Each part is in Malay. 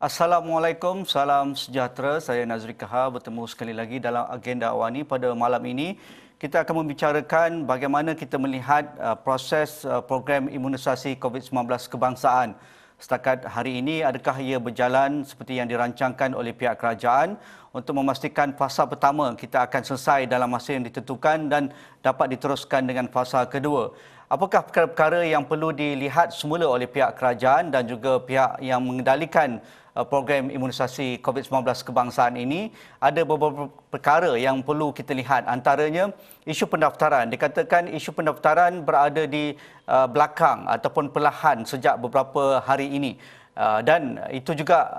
Assalamualaikum, salam sejahtera. Saya Nazri Kahar bertemu sekali lagi dalam agenda awani pada malam ini. Kita akan membicarakan bagaimana kita melihat proses program imunisasi COVID-19 kebangsaan. Setakat hari ini, adakah ia berjalan seperti yang dirancangkan oleh pihak kerajaan untuk memastikan fasa pertama kita akan selesai dalam masa yang ditentukan dan dapat diteruskan dengan fasa kedua. Apakah perkara-perkara yang perlu dilihat semula oleh pihak kerajaan dan juga pihak yang mengendalikan program imunisasi COVID-19 kebangsaan ini? Ada beberapa perkara yang perlu kita lihat, antaranya isu pendaftaran. Dikatakan isu pendaftaran berada di belakang ataupun perlahan sejak beberapa hari ini. Dan itu juga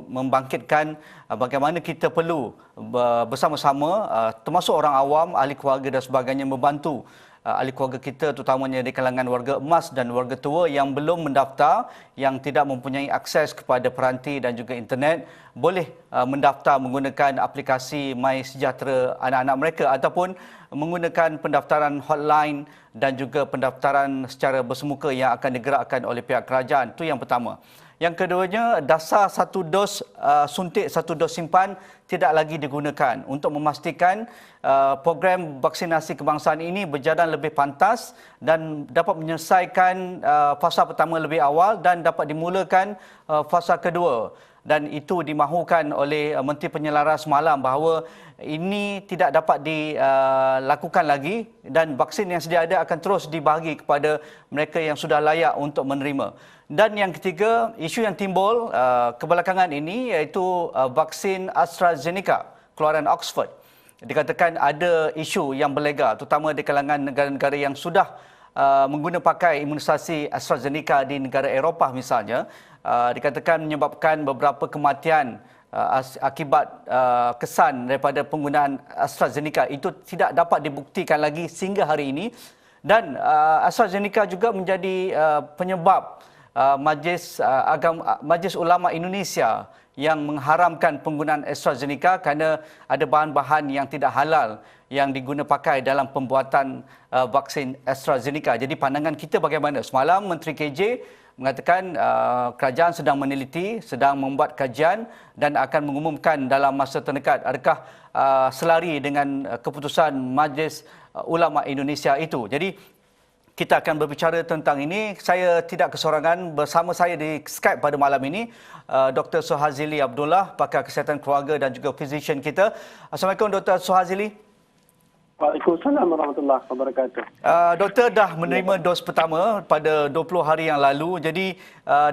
membangkitkan bagaimana kita perlu bersama-sama, termasuk orang awam, ahli keluarga dan sebagainya, membantu ahli keluarga kita, terutamanya di kalangan warga emas dan warga tua yang belum mendaftar, yang tidak mempunyai akses kepada peranti dan juga internet, boleh mendaftar menggunakan aplikasi MySejahtera anak-anak mereka ataupun menggunakan pendaftaran hotline dan juga pendaftaran secara bersemuka yang akan digerakkan oleh pihak kerajaan. Itu yang pertama. Yang keduanya, dasar satu dos suntik, satu dos simpan tidak lagi digunakan untuk memastikan program vaksinasi kebangsaan ini berjalan lebih pantas dan dapat menyelesaikan fasa pertama lebih awal dan dapat dimulakan fasa kedua. Dan itu dimahukan oleh Menteri Penyelaras semalam bahawa ini tidak dapat dilakukan lagi dan vaksin yang sedia ada akan terus dibahagi kepada mereka yang sudah layak untuk menerima. Dan yang ketiga, isu yang timbul kebelakangan ini iaitu vaksin AstraZeneca keluaran Oxford. Dikatakan ada isu yang berlega terutama di kalangan negara-negara yang sudah mengguna pakai imunisasi AstraZeneca di negara Eropah misalnya. Dikatakan menyebabkan beberapa kematian akibat kesan daripada penggunaan AstraZeneca itu tidak dapat dibuktikan lagi sehingga hari ini. Dan AstraZeneca juga menjadi penyebab Majlis Ulama Indonesia yang mengharamkan penggunaan AstraZeneca kerana ada bahan-bahan yang tidak halal yang diguna pakai dalam pembuatan vaksin AstraZeneca. Jadi pandangan kita bagaimana? Semalam Menteri KJ mengatakan kerajaan sedang meneliti, sedang membuat kajian dan akan mengumumkan dalam masa terdekat adakah selari dengan keputusan Majlis Ulama Indonesia itu. Jadi kita akan berbicara tentang ini. Saya tidak kesorangan. Bersama saya di Skype pada malam ini Dr. Suhazili Abdullah, pakar kesihatan keluarga dan juga physician kita. Assalamualaikum Dr. Suhazili. Waalaikumsalam warahmatullahi wabarakatuh. Doktor dah menerima dos pertama pada 20 hari yang lalu. Jadi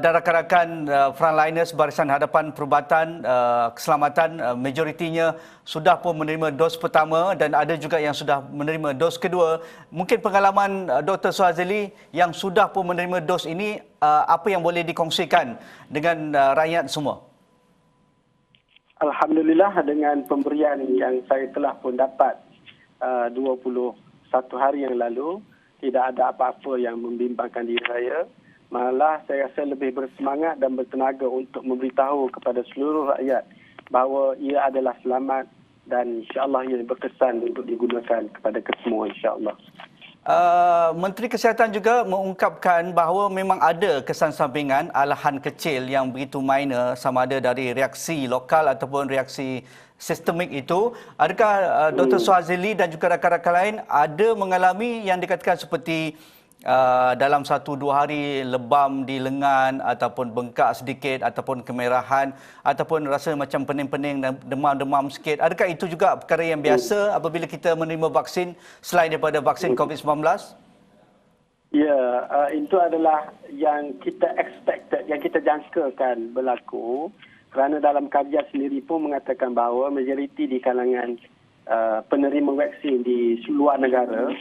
dan rakan-rakan frontliners Barisan Hadapan Perubatan Keselamatan majoritinya sudah pun menerima dos pertama dan ada juga yang sudah menerima dos kedua. Mungkin pengalaman Dr. Suhazili yang sudah pun menerima dos ini, apa yang boleh dikongsikan dengan rakyat semua? Alhamdulillah, dengan pemberian yang saya telah pun dapat 21 hari yang lalu, tidak ada apa-apa yang membimbangkan diri saya. Malah saya rasa lebih bersemangat dan bertenaga untuk memberitahu kepada seluruh rakyat bahawa ia adalah selamat dan insya-Allah ia berkesan untuk digunakan kepada kesemua insya-Allah. Menteri Kesihatan juga mengungkapkan bahawa memang ada kesan sampingan alahan kecil yang begitu minor, sama ada dari reaksi lokal ataupun reaksi sistemik itu. Adakah Dr. Suhazili dan juga rakan-rakan lain ada mengalami yang dikatakan seperti dalam 1-2 hari lebam di lengan ataupun bengkak sedikit ataupun kemerahan ataupun rasa macam pening-pening dan demam-demam sikit? Adakah itu juga perkara yang biasa apabila kita menerima vaksin selain daripada vaksin COVID-19? Ya, itu adalah yang kita expected, yang kita jangkakan berlaku. Kerana dalam kajian sendiri pun mengatakan bahawa majoriti di kalangan penerima vaksin di luar negara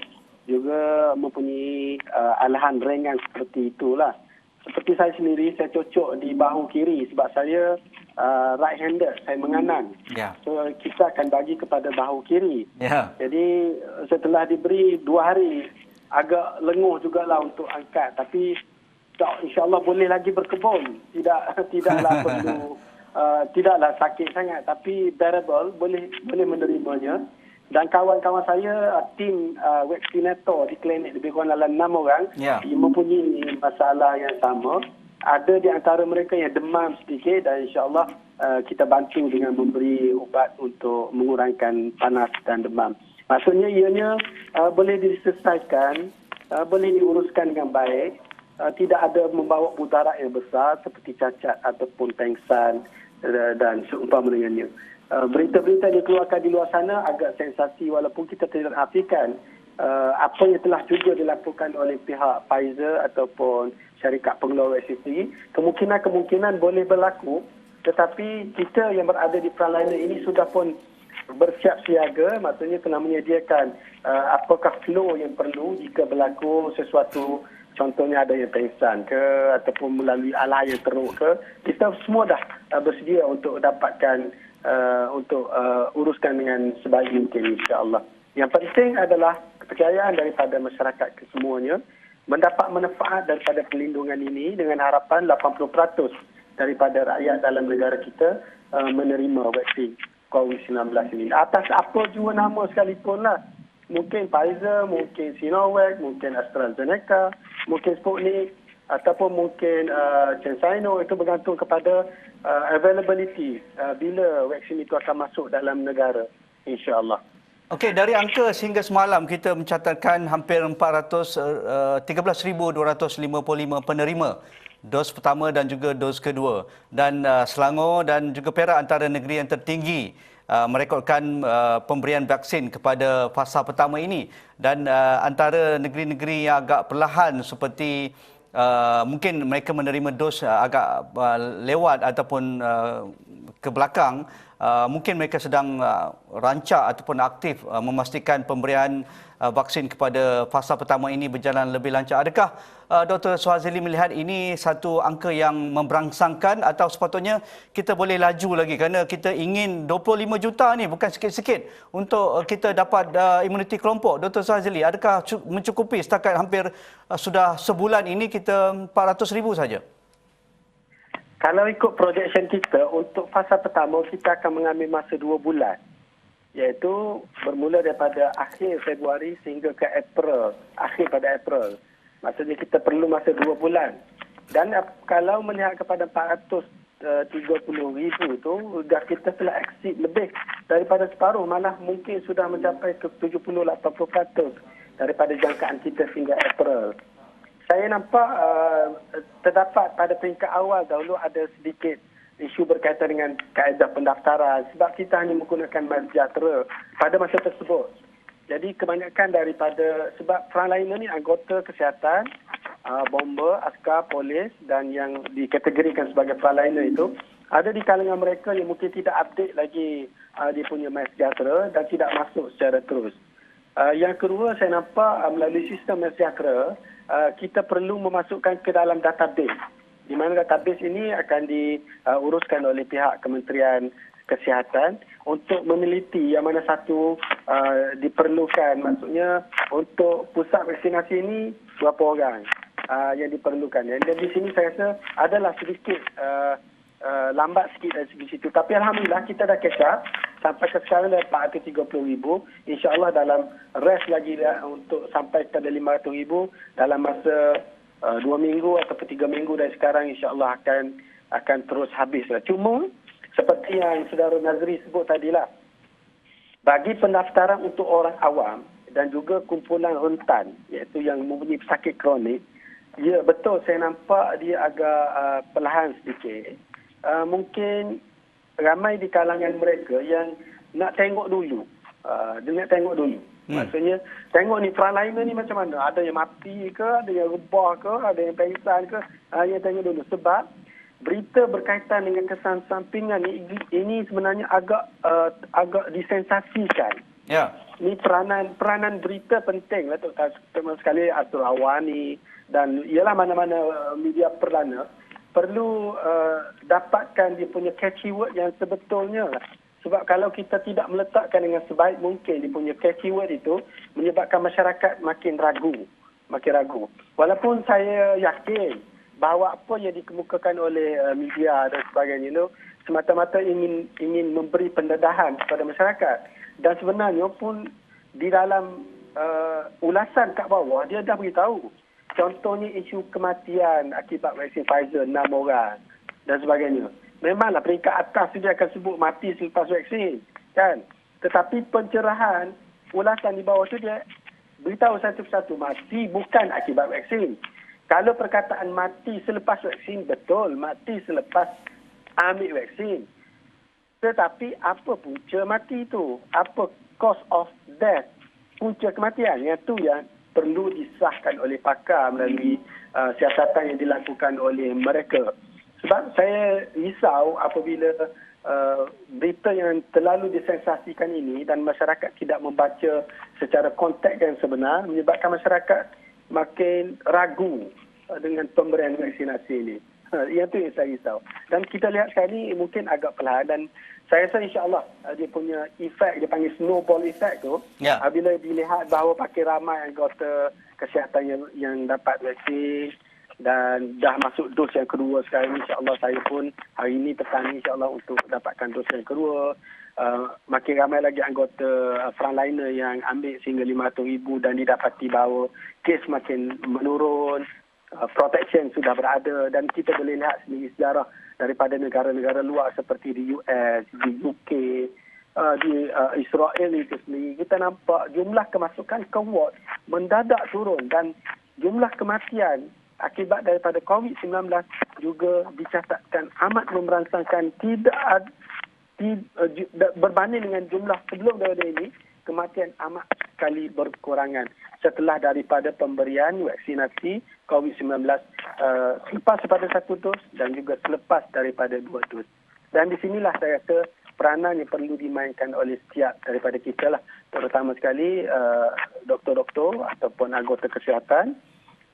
juga mempunyai alahan ringan seperti itulah. Seperti saya sendiri, saya cocok di bahu kiri sebab saya right-handed, saya menganan. Yeah. So kita akan bagi kepada bahu kiri. Yeah. Jadi setelah diberi 2 hari, agak lenguh jugalah untuk angkat. Tapi insya-Allah boleh lagi berkebun. Tidaklah perlu tidaklah sakit sangat tapi bearable, boleh menerimanya. Dan kawan-kawan saya, tim vaksinator di klinik lebih kurang dalam 6 orang yang mempunyai masalah yang sama. ada di antara mereka yang demam sedikit dan insya-Allah kita bantu dengan memberi ubat untuk mengurangkan panas dan demam. Maksudnya ianya boleh diselesaikan, boleh diuruskan dengan baik, tidak ada membawa mudarat yang besar seperti cacat ataupun pengsan dan seumpama dengannya. Berita-berita dikeluarkan di luar sana agak sensasi walaupun kita tidak nafikan apa yang telah juga dilakukan oleh pihak Pfizer ataupun syarikat pengeluar vaksin sendiri. Kemungkinan boleh berlaku, tetapi kita yang berada di frontliner ini sudah pun bersiap siaga, maksudnya telah menyediakan apakah flow yang perlu jika berlaku sesuatu, contohnya ada yang pengsan ke ataupun melalui alah yang teruk ke, kita semua dah bersedia untuk dapatkan uruskan dengan sebaik mungkin insya-Allah. Yang penting adalah kepercayaan daripada masyarakat kesemuanya mendapat manfaat daripada perlindungan ini dengan harapan 80% daripada rakyat dalam negara kita menerima vaksin COVID-19 ini. Atas apa jua nama sekalipun lah. Mungkin Pfizer, mungkin Sinovac, mungkin AstraZeneca, mungkin Sputnik, ataupun mungkin CanSino, itu bergantung kepada availability bila vaksin itu akan masuk dalam negara, insya-Allah. Okey, dari angka sehingga semalam kita mencatatkan hampir 13,255 penerima dos pertama dan juga dos kedua. Dan Selangor dan juga Perak antara negeri yang tertinggi merekodkan pemberian vaksin kepada fasa pertama ini. Dan antara negeri-negeri yang agak perlahan seperti mungkin mereka menerima dos agak lewat ataupun ke belakang, mungkin mereka sedang rancak ataupun aktif memastikan pemberian vaksin kepada fasa pertama ini berjalan lebih lancar. Adakah Dr. Suhazili melihat ini satu angka yang memberangsangkan atau sepatutnya kita boleh laju lagi kerana kita ingin 25 juta ni bukan sikit-sikit untuk kita dapat imuniti kelompok. Dr. Suhazili, adakah mencukupi setakat hampir sudah sebulan ini kita 400,000 saja? Kalau ikut projection kita, untuk fasa pertama kita akan mengambil masa 2 bulan. Iaitu bermula daripada akhir Februari sehingga ke April. Akhir pada April. Maksudnya kita perlu masa 2 bulan. Dan kalau melihat kepada 430,000 itu, sudah kita telah exceed lebih daripada separuh. Malah mungkin sudah mencapai ke 70-80% daripada jangkaan kita sehingga April. Saya nampak terdapat pada peringkat awal dahulu ada sedikit isu berkaitan dengan kaedah pendaftaran sebab kita hanya menggunakan MySejahtera pada masa tersebut. Jadi kebanyakan daripada, sebab frontliner ni anggota kesihatan, bomber, askar, polis dan yang dikategorikan sebagai frontliner itu ada di kalangan mereka yang mungkin tidak update lagi dia punya MySejahtera dan tidak masuk secara terus. Yang kedua, saya nampak melalui sistem MySejahtera kita perlu memasukkan ke dalam database, di mana database ini akan diuruskan oleh pihak Kementerian Kesihatan untuk meneliti yang mana satu diperlukan. Maksudnya untuk pusat vaksinasi ini berapa orang yang diperlukan. Dan di sini saya rasa adalah sedikit lambat sikit dari segi situ. Tapi Alhamdulillah kita dah catch up. Sampai ke sekarang dah 430,000. InsyaAllah dalam rest lagi untuk sampai kepada 500,000 dalam masa 2 minggu atau 3 minggu dari sekarang, insyaAllah akan terus habis. Cuma seperti yang Saudara Nazri sebut tadilah, bagi pendaftaran untuk orang awam dan juga kumpulan rentan, iaitu yang mempunyai pesakit kronik, ya betul saya nampak dia agak perlahan sedikit. Mungkin ramai di kalangan mereka yang nak tengok dulu. Dia nak tengok dulu. Maksudnya, tengok ni frontliner ni macam mana. Ada yang mati ke, ada yang rebah ke, ada yang pengsan ke. Yang tengok dulu. Sebab berita berkaitan dengan kesan sampingan ini sebenarnya agak disensasikan. Ya. Ni peranan berita penting lah. Terutama sekali Atul Awani dan ialah mana-mana media perdana perlu dapatkan dia punya catchy word yang sebetulnya. Sebab kalau kita tidak meletakkan dengan sebaik mungkin dia punya catchy word itu, menyebabkan masyarakat makin ragu. Walaupun saya yakin bahawa apa yang dikemukakan oleh media dan sebagainya itu semata-mata ingin memberi pendedahan kepada masyarakat. Dan sebenarnya pun di dalam ulasan kat bawah dia dah beritahu Contohnya isu kematian akibat vaksin Pfizer 6 orang dan sebagainya. Memanglah peringkat atas dia akan sebut mati selepas vaksin, kan? Tetapi pencerahan ulasan di bawah tu dia beritahu satu persatu mati bukan akibat vaksin. Kalau perkataan mati selepas vaksin, betul mati selepas ambil vaksin. Tetapi apa punca mati itu? Apa cause of death? Punca kematian. Yang tu yang perlu disahkan oleh pakar melalui siasatan yang dilakukan oleh mereka. Sebab saya risau apabila berita yang terlalu disensasikan ini dan masyarakat tidak membaca secara konteks yang sebenar menyebabkan masyarakat makin ragu dengan pemberian vaksinasi ini. Yang tu yang saya risau. Dan kita lihat sekarang ni mungkin agak perlahan dan saya rasa insya-Allah dia punya efek, dia panggil snowball effect tu, bila dilihat bahawa makin ramai anggota kesihatan yang dapat vaksin dan dah masuk dos yang kedua sekarang, insya-Allah saya pun hari ini petang insya-Allah untuk dapatkan dos yang kedua. Makin ramai lagi anggota frontliner yang ambil sehingga 500,000 dan didapati bahawa kes makin menurun. Protection sudah berada dan kita boleh lihat sendiri sejarah daripada negara-negara luar seperti di US, di UK, di Israel itu sendiri. Kita nampak jumlah kemasukan ke ward mendadak turun dan jumlah kematian akibat daripada COVID-19 juga dicatatkan amat memberansangkan, berbanding dengan jumlah sebelum daripada ini, kematian amat sekali berkurangan setelah daripada pemberian vaksinasi COVID-19 selepas daripada 1 dos dan juga selepas daripada 2 dos. Dan di sinilah saya rasa peranan yang perlu dimainkan oleh setiap daripada kita lah, terutama sekali doktor-doktor ataupun anggota kesihatan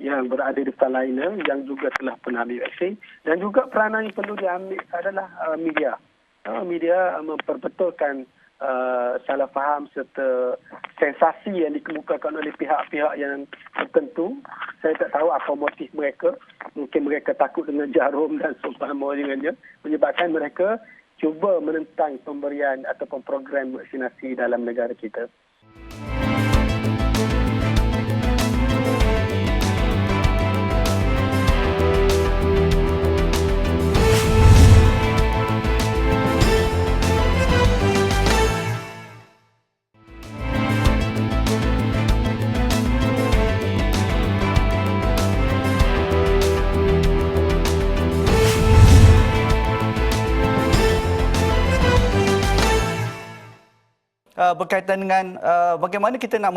yang berada di frontliner yang juga telah pernah ambil vaksin, dan juga peranan yang perlu diambil adalah media. Media memperbetulkan salah faham serta sensasi yang dikemukakan oleh pihak-pihak yang tertentu. Saya tak tahu apa motif mereka. Mungkin mereka takut dengan jarum dan seumpama dengannya, menyebabkan mereka cuba menentang pemberian ataupun program vaksinasi dalam negara kita. Berkaitan dengan bagaimana kita nak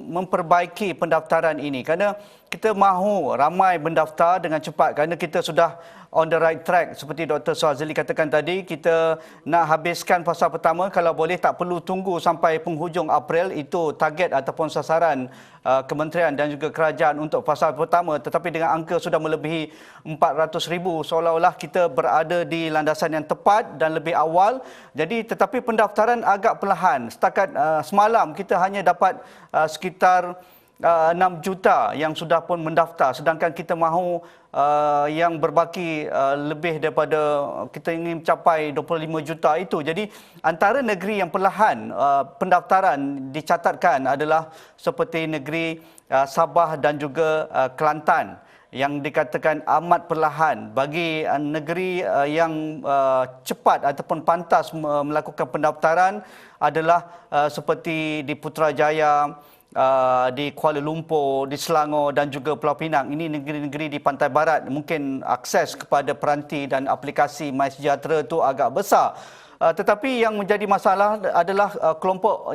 memperbaiki pendaftaran ini, kerana kita mahu ramai mendaftar dengan cepat kerana kita sudah on the right track. Seperti Dr. Suhazili katakan tadi, kita nak habiskan fasa pertama, kalau boleh tak perlu tunggu sampai penghujung April. Itu target ataupun sasaran kementerian dan juga kerajaan untuk fasa pertama, tetapi dengan angka sudah melebihi 400,000, seolah-olah kita berada di landasan yang tepat dan lebih awal. Jadi tetapi pendaftaran agak perlahan. Setakat semalam kita hanya dapat sekitar 6 juta yang sudah pun mendaftar, sedangkan kita mahu yang berbaki lebih daripada, kita ingin mencapai 25 juta itu. Jadi antara negeri yang perlahan pendaftaran dicatatkan adalah seperti negeri Sabah dan juga Kelantan, yang dikatakan amat perlahan. Bagi negeri yang cepat ataupun pantas melakukan pendaftaran adalah seperti di Putrajaya, di Kuala Lumpur, di Selangor dan juga Pulau Pinang. Ini negeri-negeri di pantai barat. Mungkin akses kepada peranti dan aplikasi MySejahtera itu agak besar. Tetapi yang menjadi masalah adalah kelompok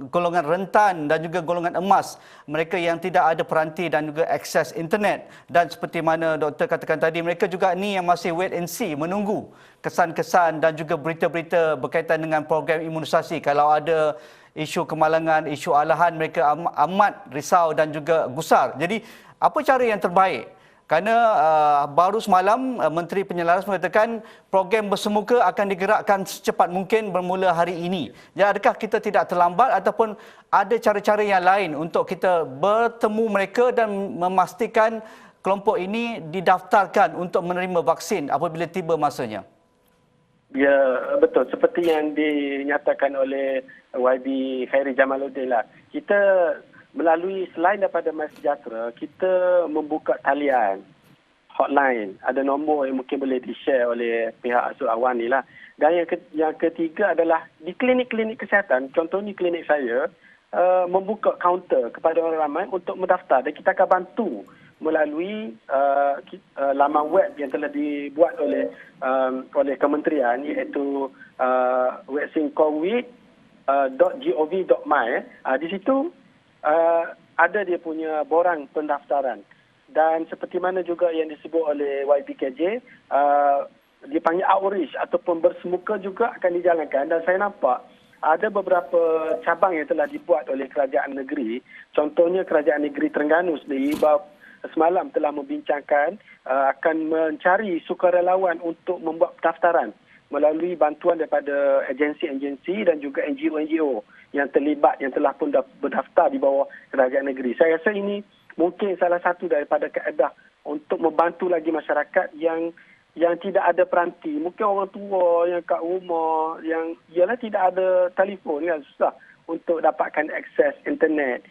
golongan rentan dan juga golongan emas, mereka yang tidak ada peranti dan juga akses internet. Dan seperti mana doktor katakan tadi, mereka juga ni yang masih wait and see, menunggu kesan-kesan dan juga berita-berita berkaitan dengan program imunisasi. Kalau ada isu kemalangan, isu alahan, mereka amat risau dan juga gusar. Jadi apa cara yang terbaik? Kerana baru semalam Menteri Penyelaras mengatakan program bersemuka akan digerakkan secepat mungkin bermula hari ini. Jadi adakah kita tidak terlambat ataupun ada cara-cara yang lain untuk kita bertemu mereka dan memastikan kelompok ini didaftarkan untuk menerima vaksin apabila tiba masanya? Ya, betul. Seperti yang dinyatakan oleh YB Khairi Jamaluddin lah. Kita melalui selain daripada MySejahtera, kita membuka talian hotline. Ada nombor yang mungkin boleh di-share oleh pihak Asuh Awan ni lah. Dan yang ketiga adalah di klinik-klinik kesihatan, contohnya klinik saya, membuka kaunter kepada orang ramai untuk mendaftar dan kita akan bantu melalui laman web yang telah dibuat oleh kementerian, iaitu vaksincovid.gov.my. Di situ ada dia punya borang pendaftaran. Dan seperti mana juga yang disebut oleh YBKJ, dipanggil outreach ataupun bersemuka juga akan dijalankan. Dan saya nampak ada beberapa cabang yang telah dibuat oleh kerajaan negeri. Contohnya kerajaan negeri Terengganu sendiri semalam telah membincangkan akan mencari sukarelawan untuk membuat pendaftaran melalui bantuan daripada agensi-agensi dan juga NGO-NGO yang terlibat, yang telah pun berdaftar di bawah kerajaan negeri. Saya rasa ini mungkin salah satu daripada kaedah untuk membantu lagi masyarakat yang tidak ada peranti. Mungkin orang tua yang kat rumah, yang ialah tidak ada telefon, kan susah untuk dapatkan akses internet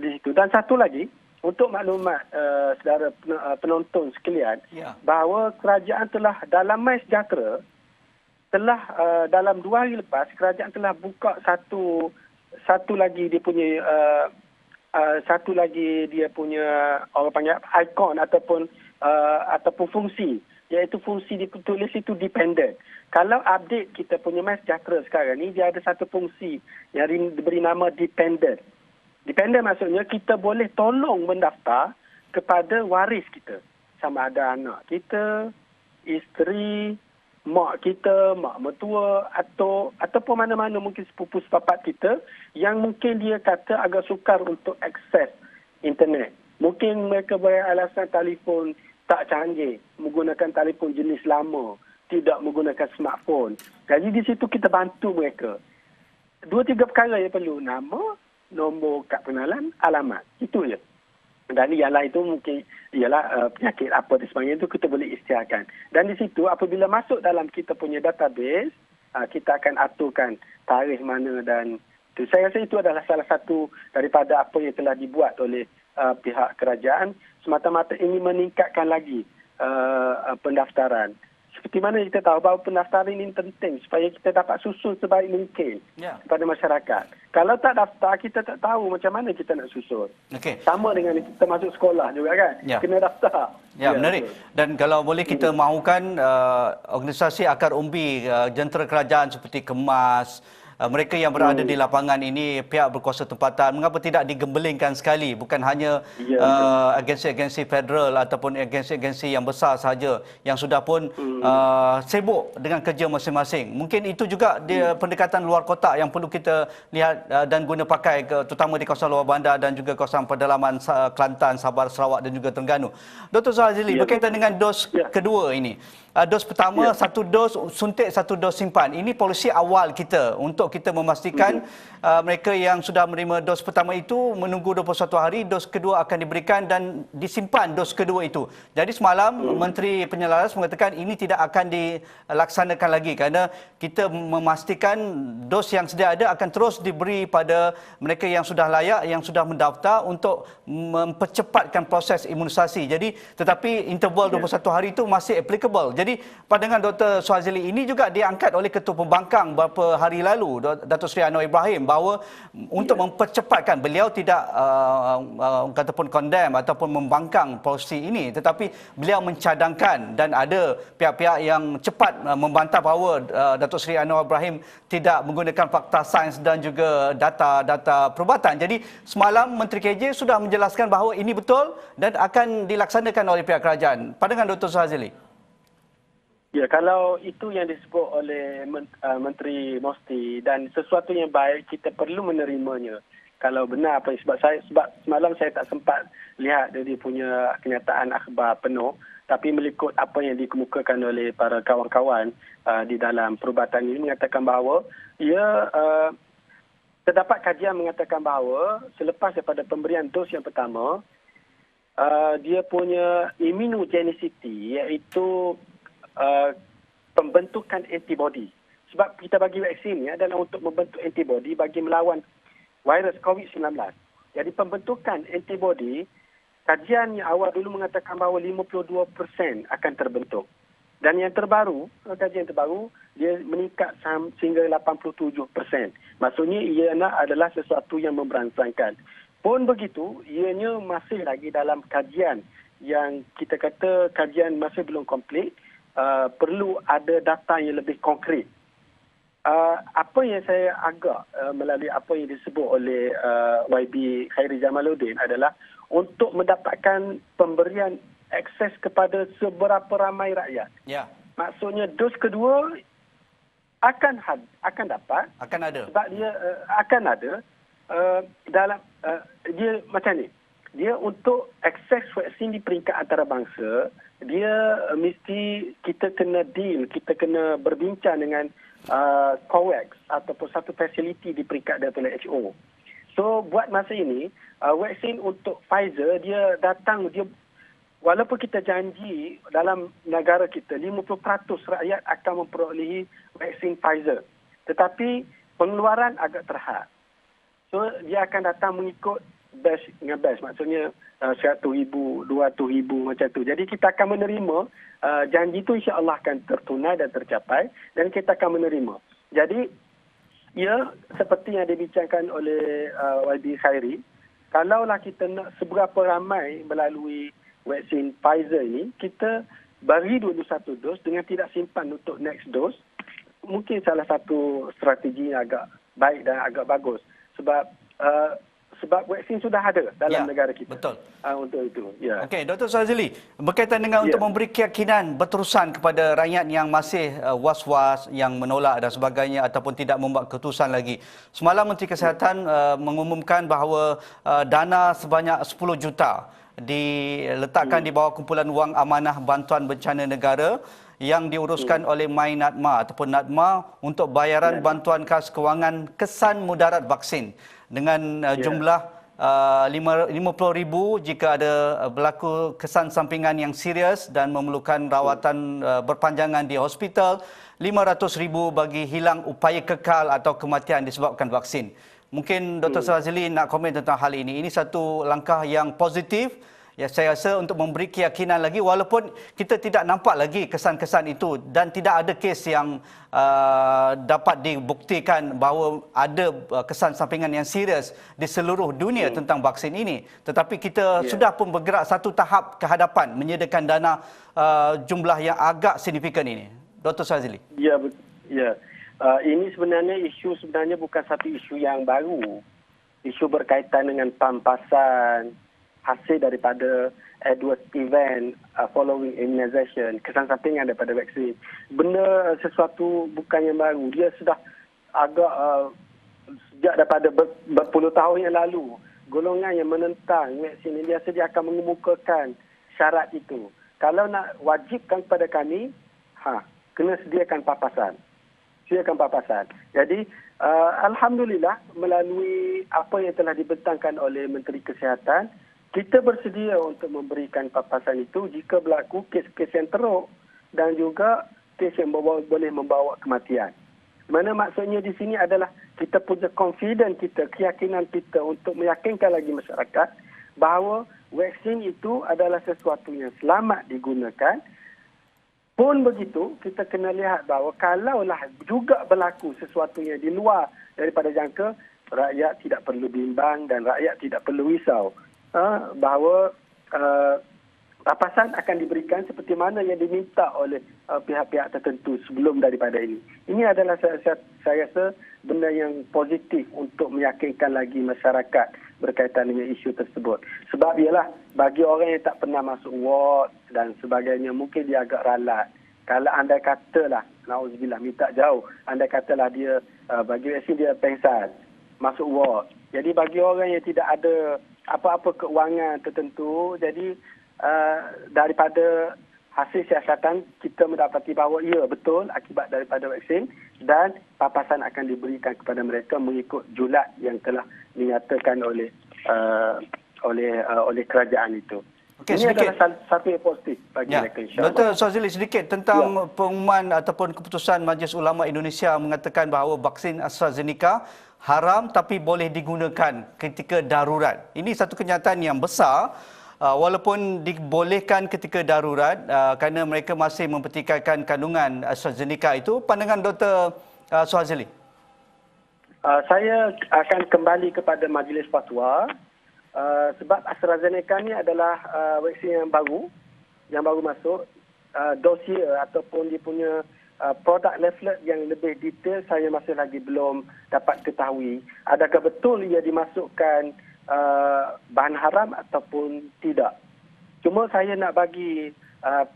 di situ. Dan satu lagi, untuk maklumat saudara penonton sekalian, bahawa kerajaan telah dalam MySejahtera, telah dalam 2 hari lepas, kerajaan telah buka satu lagi dia punya orang panggil ikon ataupun fungsi, iaitu fungsi ditulis itu dependent. Kalau update kita punya MySejahtera sekarang ni, dia ada satu fungsi yang diberi nama dependent. Dependent maksudnya kita boleh tolong mendaftar kepada waris kita, sama ada anak kita, isteri, mak kita, mak mertua, ataupun mana-mana mungkin sepupu sepapat kita yang mungkin dia kata agak sukar untuk akses internet. Mungkin mereka beralasan telefon tak canggih, menggunakan telefon jenis lama, tidak menggunakan smartphone. Jadi di situ kita bantu mereka. 2-3 perkara yang perlu: nama, nombor kad pengenalan, alamat. Itu je. Dan ialah itu mungkin ialah penyakit apa dan sebagainya, itu kita boleh isytiharkan. Dan di situ apabila masuk dalam kita punya database, kita akan aturkan tarikh mana dan itu. Saya rasa itu adalah salah satu daripada apa yang telah dibuat oleh pihak kerajaan, semata-mata ingin meningkatkan lagi pendaftaran. Seperti mana kita tahu bahawa pendaftaran ini penting supaya kita dapat susun sebaik mungkin kepada masyarakat. Kalau tak daftar, kita tak tahu macam mana kita nak susun. Sama dengan kita masuk sekolah juga kan. Kena daftar. Menarik. Dan kalau boleh kita mahukan organisasi akar umbi jentera kerajaan seperti KEMAS, mereka yang berada di lapangan ini, pihak berkuasa tempatan, mengapa tidak digembelingkan sekali? Bukan hanya agensi-agensi federal ataupun agensi-agensi yang besar sahaja yang sudah pun sibuk dengan kerja masing-masing. Mungkin itu juga dia pendekatan luar kotak yang perlu kita lihat dan guna pakai, terutama di kawasan luar bandar dan juga kawasan pedalaman Kelantan, Sabah, Sarawak dan juga Terengganu. Dr. Suhazili, berkaitan dengan dos kedua ini. Dos pertama, satu dos suntik, satu dos simpan. Ini polisi awal kita untuk kita memastikan mereka yang sudah menerima dos pertama itu menunggu 21 hari, dos kedua akan diberikan dan disimpan dos kedua itu. Jadi semalam Menteri Penyelaras mengatakan ini tidak akan dilaksanakan lagi kerana kita memastikan dos yang sedia ada akan terus diberi pada mereka yang sudah layak, yang sudah mendaftar untuk mempercepatkan proses imunisasi. Jadi tetapi interval 21 hari itu masih applicable. Jadi pandangan Dr. Suhazili ini juga diangkat oleh Ketua Pembangkang beberapa hari lalu, Datuk Seri Anwar Ibrahim, bahawa untuk mempercepatkan, beliau tidak kataupun condemn ataupun membangkang polisi ini, tetapi beliau mencadangkan dan ada pihak-pihak yang cepat membantah bahawa Datuk Seri Anwar Ibrahim tidak menggunakan fakta sains dan juga data-data perubatan. Jadi semalam Menteri KJ sudah menjelaskan bahawa ini betul dan akan dilaksanakan oleh pihak kerajaan. Pandangan Dr. Suhazili? Ya, kalau itu yang disebut oleh Menteri Mosty dan sesuatu yang baik, kita perlu menerimanya. Kalau benar apa, sebab semalam saya tak sempat lihat dia punya kenyataan akhbar penuh, tapi melikut apa yang dikemukakan oleh para kawan-kawan di dalam perubatan ini mengatakan bahawa terdapat kajian mengatakan bahawa selepas daripada pemberian dos yang pertama, dia punya immunogenicity, iaitu pembentukan antibody. Sebab kita bagi vaksin ni adalah untuk membentuk antibody bagi melawan virus COVID-19. Jadi pembentukan antibody, kajian yang awal dulu mengatakan bahawa 52% akan terbentuk. Dan yang terbaru, kajian terbaru, dia meningkat sehingga 87%. Maksudnya ianya adalah sesuatu yang memberansangkan. Pun begitu, ianya masih lagi dalam kajian yang kita kata kajian masih belum komplit. Perlu ada data yang lebih konkret. Apa yang saya agak melalui apa yang disebut oleh YB Khairi Jamaluddin adalah untuk mendapatkan pemberian akses kepada seberapa ramai rakyat. Ya. Maksudnya dos kedua akan dapat. Akan ada. Sebab dia akan ada dalam dia macam ni. Dia untuk akses vaksin di peringkat antarabangsa, dia mesti kita kena deal, kita kena berbincang dengan COVAX ataupun satu fasiliti di peringkat WHO. So buat masa ini vaksin untuk Pfizer dia datang, dia walaupun kita janji dalam negara kita 50% rakyat akan memperolehi vaksin Pfizer, tetapi pengeluaran agak terhad. So dia akan datang mengikut batch dengan batch, maksudnya 100,000, 200,000 macam tu. Jadi kita akan menerima janji itu insya-Allah akan tertunai dan tercapai dan kita akan menerima. Jadi ya seperti yang dibincangkan oleh YB Khairi, kalaulah kita nak seberapa ramai melalui vaksin Pfizer ini, kita bagi dulu satu dos dengan tidak simpan untuk next dose. Mungkin salah satu strategi yang agak baik dan agak bagus. Sebab vaksin sudah ada dalam negara kita. Betul. Untuk itu. Ya. Okey, Dr. Shazili, berkaitan dengan untuk memberi keyakinan berterusan kepada rakyat yang masih was-was, yang menolak dan sebagainya ataupun tidak membuat keputusan lagi. Semalam Menteri Kesihatan mengumumkan bahawa dana sebanyak 10 juta diletakkan di bawah kumpulan wang amanah bantuan bencana negara yang diuruskan oleh MyNADMA ataupun NADMA untuk bayaran bantuan khas kewangan kesan mudarat vaksin dengan jumlah 50,000 jika ada berlaku kesan sampingan yang serius dan memerlukan rawatan berpanjangan di hospital, 500,000 bagi hilang upaya kekal atau kematian disebabkan vaksin. Mungkin Dr. Shazili nak komen tentang hal ini. Ini satu langkah yang positif. Ya, saya rasa untuk memberi keyakinan lagi, walaupun kita tidak nampak lagi kesan-kesan itu dan tidak ada kes yang dapat dibuktikan bahawa ada kesan sampingan yang serius di seluruh dunia tentang vaksin ini. Tetapi kita sudah pun bergerak satu tahap ke hadapan menyediakan dana jumlah yang agak signifikan ini. Dr. Shazili. Ya, ya. Ini sebenarnya bukan satu isu yang baru. Isu berkaitan dengan pampasan hasil daripada adverse event following immunization, kesan sampingan daripada vaksin. Benda sesuatu bukan yang baru. Dia sudah agak sejak daripada berpuluh tahun yang lalu. Golongan yang menentang vaksin ini biasa dia akan mengemukakan syarat itu. Kalau nak wajibkan kepada kami, kena sediakan papasan. Jadi alhamdulillah melalui apa yang telah dibentangkan oleh Menteri Kesihatan, kita bersedia untuk memberikan papasan itu jika berlaku kes-kes yang teruk dan juga kes yang boleh membawa kematian. Mana maksudnya di sini adalah kita punya confidence kita, keyakinan kita untuk meyakinkan lagi masyarakat bahawa vaksin itu adalah sesuatu yang selamat digunakan. Pun begitu, kita kena lihat bahawa kalaulah juga berlaku sesuatu yang di luar daripada jangka, rakyat tidak perlu bimbang dan rakyat tidak perlu risau. Bahawa papasan akan diberikan seperti mana yang diminta oleh pihak-pihak tertentu sebelum daripada ini. Ini adalah saya rasa benda yang positif untuk meyakinkan lagi masyarakat berkaitan dengan isu tersebut. Sebab ialah bagi orang yang tak pernah masuk ward dan sebagainya, mungkin dia agak ralat. Kalau andai katalah, na'udzubillah, minta jauh, andai katalah dia bagi vaksin dia pengsan, masuk ward. Jadi bagi orang yang tidak ada apa-apa keuangan tertentu, jadi daripada hasil siasatan kita mendapati bahawa ya betul akibat daripada vaksin dan papasan akan diberikan kepada mereka mengikut julat yang telah dinyatakan oleh kerajaan itu. Okey, Ini sedikit. adalah satu yang positif bagi Ya, mereka, insyaAllah. Dr. Swazili, sedikit tentang pengumuman ataupun keputusan Majlis Ulama Indonesia mengatakan bahawa vaksin AstraZeneca haram tapi boleh digunakan ketika darurat. Ini satu kenyataan yang besar, walaupun dibolehkan ketika darurat kerana mereka masih mempertikaikan kandungan AstraZeneca itu. Pandangan Dr. Swazili? Saya akan kembali kepada Majlis Fatwa. Sebab AstraZeneca ni adalah vaksin yang baru masuk. Dossier ataupun dia punya produk leaflet yang lebih detail saya masih lagi belum dapat ketahui. Adakah betul ia dimasukkan bahan haram ataupun tidak. Cuma saya nak bagi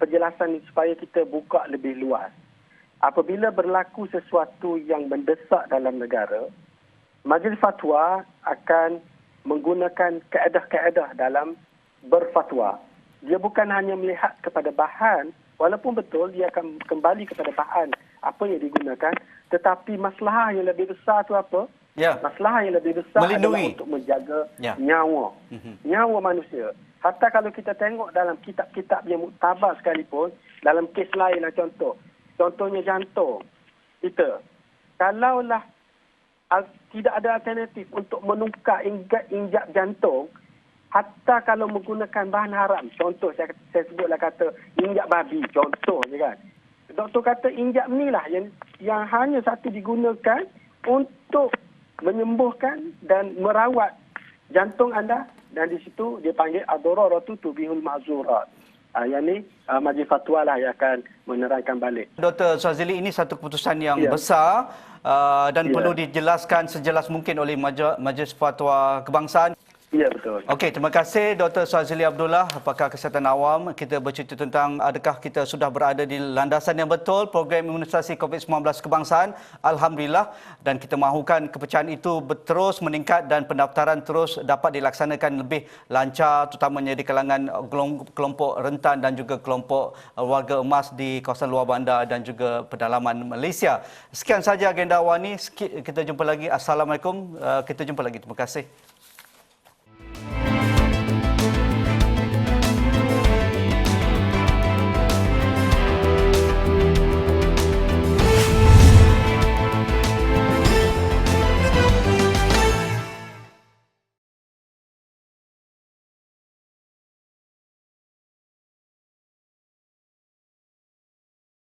penjelasan supaya kita buka lebih luas. Apabila berlaku sesuatu yang mendesak dalam negara, Majlis Fatwa akan menggunakan kaedah-kaedah dalam berfatwa. Dia bukan hanya melihat kepada bahan, walaupun betul dia akan kembali kepada bahan apa yang digunakan, tetapi masalah yang lebih besar itu apa? Ya. Masalah yang lebih besar Melindungi. adalah untuk menjaga Ya. nyawa. Nyawa manusia. Hatta kalau kita tengok dalam kitab-kitab yang muktabar sekalipun, dalam kes lain lah contohnya jantung. Kalaulah tidak ada alternatif untuk menukar injap jantung, hatta kalau menggunakan bahan haram, contoh saya sebutlah kata injap babi, contoh je kan. Doktor kata injap ni lah yang hanya satu digunakan untuk menyembuhkan dan merawat jantung anda, dan di situ dia panggil ad-dararatu tubihul ma'zurat. Yang ni Majlis Fatwa lah yang akan menerangkan balik. Dr. Swazili, ini satu keputusan yang besar dan perlu dijelaskan sejelas mungkin oleh Majlis Fatwa Kebangsaan. Ya, betul. Okey, terima kasih Dr. Swazili Abdullah, pakar kesihatan awam. Kita bercerita tentang adakah kita sudah berada di landasan yang betul program imunisasi COVID-19 kebangsaan. Alhamdulillah, dan kita mahukan kepercayaan itu terus meningkat dan pendaftaran terus dapat dilaksanakan lebih lancar, terutamanya di kalangan kelompok rentan dan juga kelompok warga emas di kawasan luar bandar dan juga pedalaman Malaysia. Sekian saja agenda awal ini. Kita jumpa lagi. Assalamualaikum. Kita jumpa lagi. Terima kasih.